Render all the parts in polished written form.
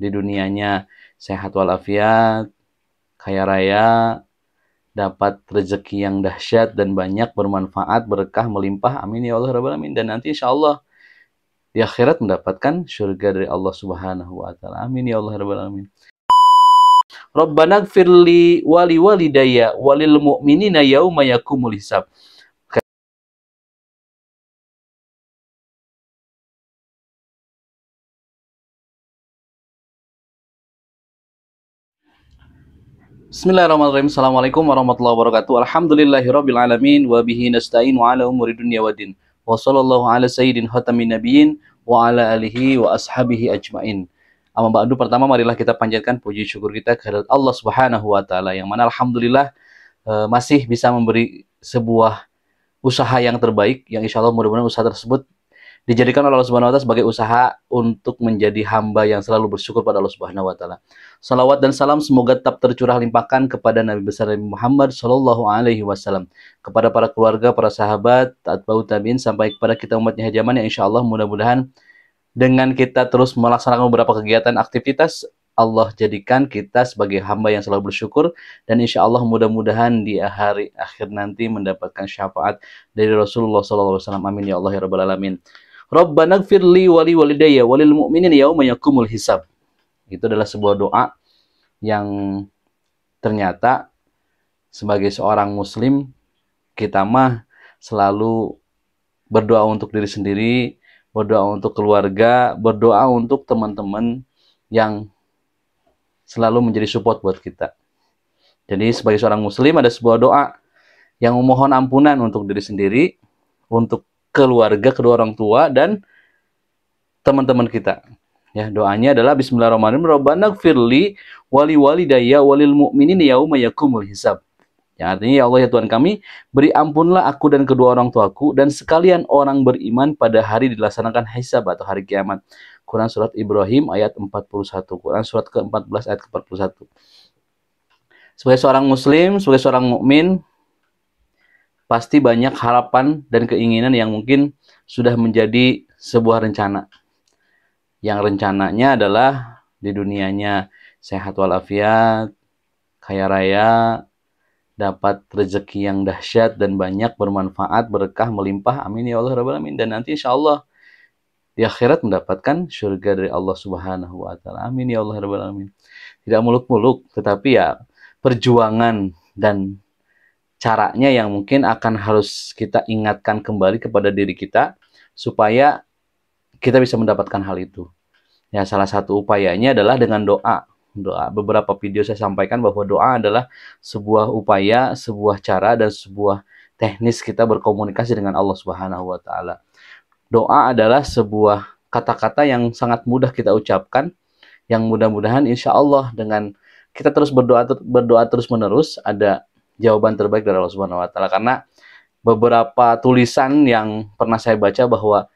di dunianya sehat walafiat, kaya raya, dapat rezeki yang dahsyat dan banyak, bermanfaat, berkah, melimpah. Amin ya Allah rabbal alamin. Dan nanti insya Allah di akhirat mendapatkan surga dari Allah Subhanahu wa taala. Amin ya Allah rabbal alamin. Rabbana gfirli wali walidayya walil mu'minina yauma yakumul hisab. Bismillahirrahmanirrahim. Assalamualaikum warahmatullahi wabarakatuh. Alhamdulillahirabbil alamin wa bihi nasta'inu ala umuri dunya waddin. Wa sallallahu ala sayyidin khatamin nabiyyin wa ala alihi wa ashabihi ajmain. Amma ba'du, pertama marilah kita panjatkan puji syukur kita kehadirat Allah Subhanahu wa taala yang mana alhamdulillah masih bisa memberi sebuah usaha yang terbaik, yang insya Allah mudah-mudahan usaha tersebut dijadikan oleh Allah Subhanahu wa taala sebagai usaha untuk menjadi hamba yang selalu bersyukur pada Allah Subhanahu wa taala. Salawat dan salam semoga tetap tercurah limpahkan kepada Nabi besar Nabi Muhammad sallallahu alaihi wasallam, kepada para keluarga, para sahabat, tabi'ut tabi'in, sampai kepada kita umatnya zaman yang insya Allah mudah-mudahan dengan kita terus melaksanakan beberapa kegiatan aktivitas, Allah jadikan kita sebagai hamba yang selalu bersyukur, dan insya Allah mudah-mudahan di hari akhir nanti mendapatkan syafaat dari Rasulullah sallallahu alaihi wasallam. Amin ya Allah ya rabbal alamin. Rabbana gfirli wali walidayya walil mu'minina yauma yakumul hisab. Itu adalah sebuah doa yang ternyata sebagai seorang muslim kita mah selalu berdoa untuk diri sendiri, berdoa untuk keluarga, berdoa untuk teman-teman yang selalu menjadi support buat kita. Jadi sebagai seorang muslim ada sebuah doa yang memohon ampunan untuk diri sendiri, untuk keluarga, kedua orang tua, dan teman-teman kita. Ya, doanya adalah Bismillahirrahmanirrahim. Rabbana gfirli wali walidayya walil mu'minina yauma yakumul hisab. Yang artinya, ya Allah ya Tuhan kami, beri ampunlah aku dan kedua orang tuaku dan sekalian orang beriman pada hari dilaksanakan hisab atau hari kiamat. Quran surat Ibrahim ayat 41. Quran surat ke-14 ayat ke-41. Sebagai seorang muslim, sebagai seorang mukmin, pasti banyak harapan dan keinginan yang mungkin sudah menjadi sebuah rencana. Yang rencananya adalah di dunianya sehat walafiat, kaya raya, dapat rezeki yang dahsyat dan banyak, bermanfaat, berkah, melimpah. Amin ya Allah rabbal alamin. Dan nanti insya Allah di akhirat mendapatkan surga dari Allah Subhanahu wa taala. Amin ya Allah rabbal alamin. Tidak muluk-muluk, tetapi ya perjuangan dan caranya yang mungkin akan harus kita ingatkan kembali kepada diri kita supaya kita bisa mendapatkan hal itu. Ya, salah satu upayanya adalah dengan doa. Doa, beberapa video saya sampaikan bahwa doa adalah sebuah upaya, sebuah cara, dan sebuah teknis kita berkomunikasi dengan Allah Subhanahu wa taala. Doa adalah sebuah kata-kata yang sangat mudah kita ucapkan, yang mudah-mudahan insya Allah dengan kita terus berdoa terus-menerus ada jawaban terbaik dari Allah Subhanahu wa taala. Karena beberapa tulisan yang pernah saya baca bahwa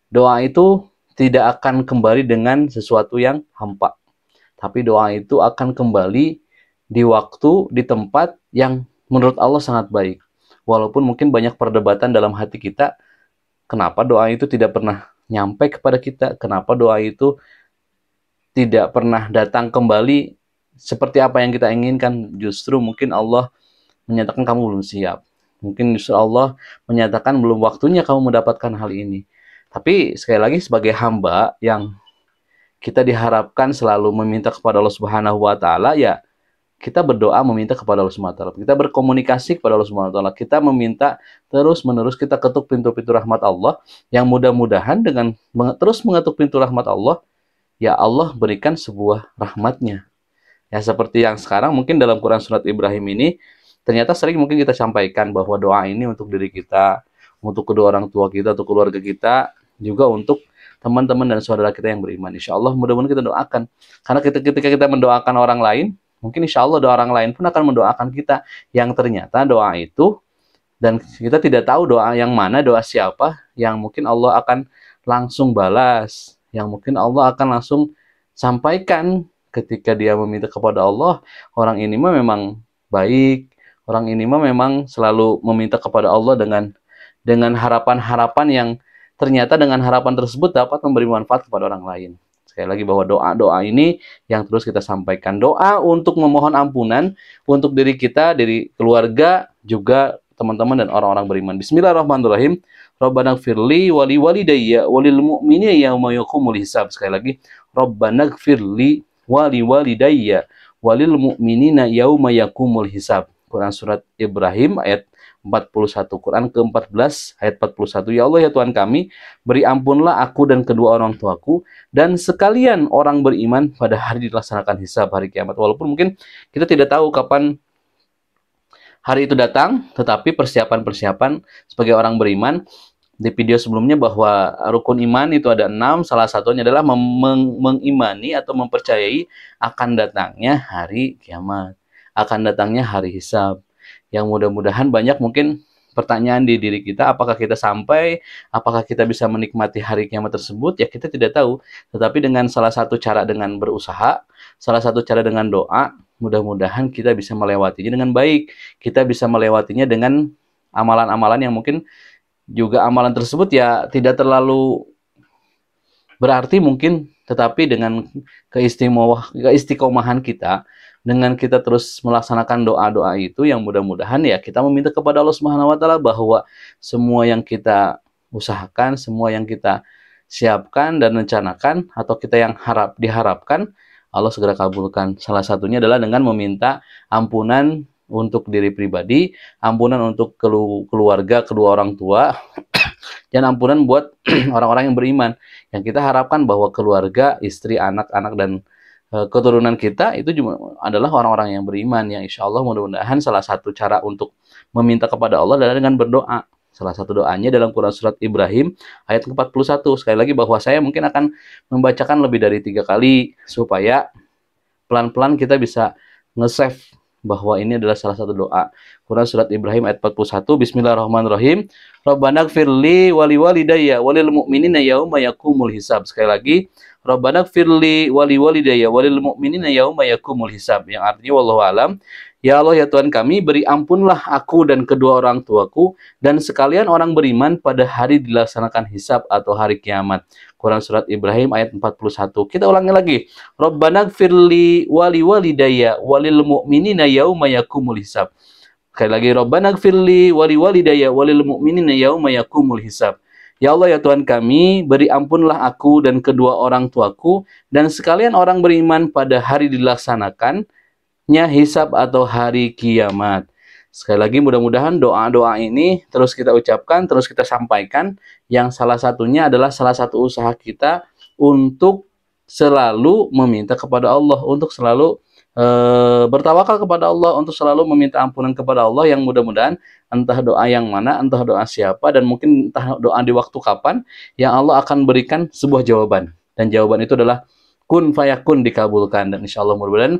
doa itu tidak akan kembali dengan sesuatu yang hampa. Tapi doa itu akan kembali di waktu, di tempat yang menurut Allah sangat baik. Walaupun mungkin banyak perdebatan dalam hati kita, kenapa doa itu tidak pernah nyampe kepada kita, kenapa doa itu tidak pernah datang kembali seperti apa yang kita inginkan. Justru mungkin Allah menyatakan kamu belum siap. Mungkin justru Allah menyatakan belum waktunya kamu mendapatkan hal ini. Tapi sekali lagi sebagai hamba yang kita diharapkan selalu meminta kepada Allah Subhanahu wa taala, ya kita berdoa meminta kepada Allah Subhanahu wa taala. Kita berkomunikasi kepada Allah Subhanahu wa taala. Kita meminta terus-menerus, kita ketuk pintu-pintu rahmat Allah yang mudah-mudahan dengan terus mengetuk pintu rahmat Allah, ya Allah berikan sebuah rahmatnya. Ya seperti yang sekarang mungkin dalam Quran surat Ibrahim ini ternyata sering mungkin kita sampaikan bahwa doa ini untuk diri kita, untuk kedua orang tua kita, untuk keluarga kita, juga untuk teman-teman dan saudara kita yang beriman. Insya Allah mudah-mudahan kita doakan. Karena ketika kita mendoakan orang lain, mungkin insya Allah doa orang lain pun akan mendoakan kita. Yang ternyata doa itu, dan kita tidak tahu doa yang mana, doa siapa, yang mungkin Allah akan langsung balas, yang mungkin Allah akan langsung sampaikan ketika dia meminta kepada Allah, orang ini mah memang baik, orang ini mah memang selalu meminta kepada Allah dengan harapan-harapan yang ternyata dengan harapan tersebut dapat memberi manfaat kepada orang lain. Sekali lagi bahwa doa-doa ini yang terus kita sampaikan. Doa untuk memohon ampunan untuk diri kita, diri keluarga, juga teman-teman dan orang-orang beriman. Bismillahirrahmanirrahim. Rabbana gfirli wali walidayya walil mu'minina yauma yaqumul hisab. Sekali lagi, Rabbana gfirli wali walidayya walil mu'minina yauma yaqumul hisab. Quran surat Ibrahim ayat 41, Quran ke-14 ayat 41. Ya Allah ya Tuhan kami, beri ampunlah aku dan kedua orang tuaku dan sekalian orang beriman pada hari dilaksanakan hisab, hari kiamat. Walaupun mungkin kita tidak tahu kapan hari itu datang, tetapi persiapan-persiapan sebagai orang beriman di video sebelumnya bahwa rukun iman itu ada 6, salah satunya adalah mengimani atau mempercayai akan datangnya hari kiamat, akan datangnya hari hisab. Yang mudah-mudahan banyak mungkin pertanyaan di diri kita, apakah kita sampai, apakah kita bisa menikmati hari kiamat tersebut, ya kita tidak tahu. Tetapi dengan salah satu cara dengan berusaha, salah satu cara dengan doa, mudah-mudahan kita bisa melewatinya dengan baik. Kita bisa melewatinya dengan amalan-amalan yang mungkin juga amalan tersebut ya tidak terlalu berarti mungkin, tetapi dengan keistiqomahan kita, dengan kita terus melaksanakan doa-doa itu, yang mudah-mudahan ya kita meminta kepada Allah Subhanahu wa taala bahwa semua yang kita usahakan, semua yang kita siapkan dan rencanakan atau kita yang diharapkan, Allah segera kabulkan. Salah satunya adalah dengan meminta ampunan untuk diri pribadi, ampunan untuk keluarga, kedua orang tua, dan ampunan buat orang-orang yang beriman. Yang kita harapkan bahwa keluarga, istri, anak-anak, dan keturunan kita itu juga adalah orang-orang yang beriman, yang insya Allah mudah-mudahan salah satu cara untuk meminta kepada Allah adalah dengan berdoa. Salah satu doanya dalam Quran surat Ibrahim ayat ke-41. Sekali lagi bahwa saya mungkin akan membacakan lebih dari 3 kali supaya pelan-pelan kita bisa nge-save bahwa ini adalah salah satu doa. Quran surat Ibrahim ayat 41. Bismillahirrahmanirrahim. Rabbana gfirli wali walidayya walil mu'minina yauma yaqumul hisab. Sekali lagi, Rabbana gfirli wali walidayya walil mu'minina yauma yaqumul hisab. Yang artinya wallahu alam, ya Allah ya Tuhan kami, beri ampunlah aku dan kedua orang tuaku dan sekalian orang beriman pada hari dilaksanakan hisab atau hari kiamat. Quran surat Ibrahim ayat 41. Kita ulangi lagi. Rabbana gfirli wali walidayya walil mu'minina yauma yaqumul hisab. Sekali lagi, Rabbana gfirli wali walidayya walil mu'minina yauma yaqumul hisab. Ya Allah ya Tuhan kami, beri ampunlah aku dan kedua orang tuaku dan sekalian orang beriman pada hari dilaksanakannya hisab atau hari kiamat. Sekali lagi, mudah-mudahan doa-doa ini terus kita ucapkan, terus kita sampaikan, yang salah satunya adalah salah satu usaha kita untuk selalu meminta kepada Allah, untuk selalu bertawakal kepada Allah, untuk selalu meminta ampunan kepada Allah, yang mudah-mudahan entah doa yang mana, entah doa siapa, dan mungkin entah doa di waktu kapan, yang Allah akan berikan sebuah jawaban. Dan jawaban itu adalah kun fayakun, dikabulkan. Dan insya Allah mudah-mudahan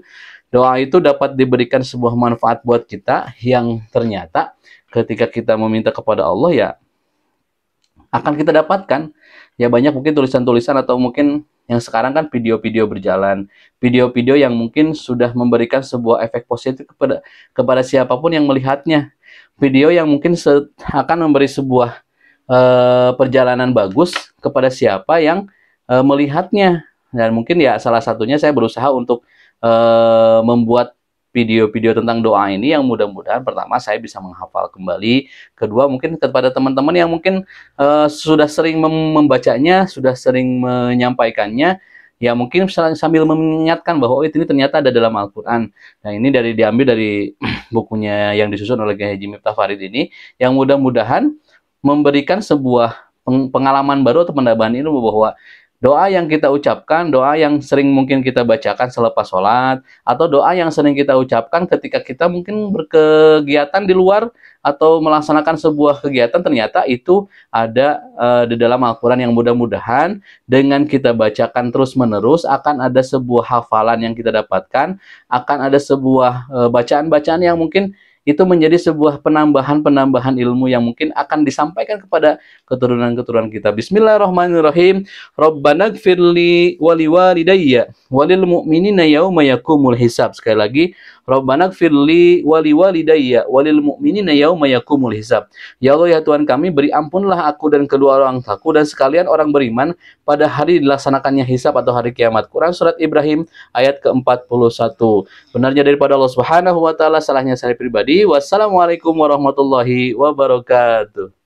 doa itu dapat diberikan sebuah manfaat buat kita, yang ternyata ketika kita meminta kepada Allah ya akan kita dapatkan. Ya banyak mungkin tulisan-tulisan atau mungkin yang sekarang kan video-video berjalan, video-video yang mungkin sudah memberikan sebuah efek positif kepada siapapun yang melihatnya. Video yang mungkin akan memberi sebuah perjalanan bagus kepada siapa yang melihatnya. Dan mungkin ya salah satunya saya berusaha untuk membuat video-video tentang doa ini, yang mudah-mudahan pertama saya bisa menghafal kembali, kedua mungkin kepada teman-teman yang mungkin sudah sering membacanya, sudah sering menyampaikannya, ya mungkin sambil mengingatkan bahwa ini ternyata ada dalam Al-Quran. Nah ini diambil dari bukunya yang disusun oleh Kiai Haji Miftah Farid ini, yang mudah-mudahan memberikan sebuah pengalaman baru atau penambahan ilmu bahwa doa yang kita ucapkan, doa yang sering mungkin kita bacakan selepas sholat, atau doa yang sering kita ucapkan ketika kita mungkin berkegiatan di luar atau melaksanakan sebuah kegiatan, ternyata itu ada di dalam Al-Quran, yang mudah-mudahan dengan kita bacakan terus-menerus akan ada sebuah hafalan yang kita dapatkan, akan ada sebuah bacaan-bacaan yang mungkin itu menjadi sebuah penambahan ilmu yang mungkin akan disampaikan kepada keturunan-keturunan kita. Bismillahirrahmanirrahim. Rabbana gfirli wali walidayya walil mu'minina yauma yakumul hisab. Sekali lagi, Rabbana gfirli wali walidayya walil mu'minina yauma yakumul hisab. Ya Allah ya Tuhan kami, beri ampunlah aku dan kedua orang tuaku dan sekalian orang beriman pada hari dilaksanakannya hisab atau hari kiamat. Quran surat Ibrahim ayat ke-41. Benarnya daripada Allah Subhanahu wa taala, salahnya saya pribadi. Wassalamualaikum warahmatullahi wabarakatuh.